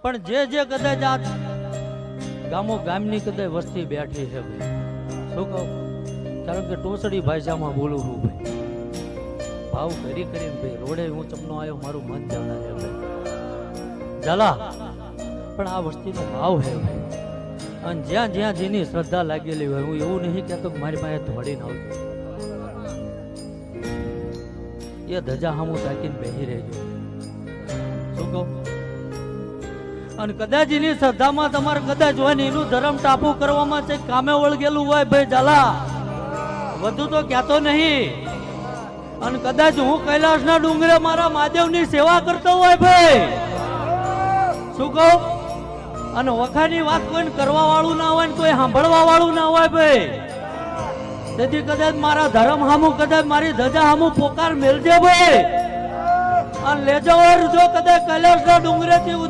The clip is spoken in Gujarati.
પણ જે કદાચ આ ગામો ગામની કદાચ વસ્તી બેઠી છે ભાઈ, શું કહું, કારણ કે ટોસડી ભાષામાં બોલું છું ભાઈ, ભાવ કરી કરીને ભાઈ રોડે હું ચમનો આવ્યો, મારું મન જાણે છે ભાઈ ઝાલા, પણ આ વસ્તીનો ભાવ છે ભાઈ, અને જ્યાં જ્યાં જેની શ્રદ્ધા લાગેલી હોય, હું એવું નહીં કહેતો કે મારી પાસે દોડીને આવજો, એ ધજા હામું તાકીને બેસી રહેજો, શું કહું, અને કદાચ એની શ્રદ્ધામાં તમારે કદાચ હોય ને એનું ધર્મ ટાપુ કરવામાં છે, કામે વળગેલું હોય ભાઈ ઝાલા, વધુ તો કહેતો નહીં, અને કદાચ હું કૈલાસના ડુંગરે મારા મહાદેવની સેવા કરતો હોય ભાઈ, શું કહું, અને વખાની વાત કોઈને કરવા વાળું ના હોય ને કોઈ સાંભળવા વાળું ના હોય ભાઈ, તેથી કદાચ મારા ધર્મ હામું કદાચ મારી ધજા હામું પોકાર મેલજે ભાઈ, અને લેજો જો કદાચ કૈલાસના ડુંગરેથી ઉતરી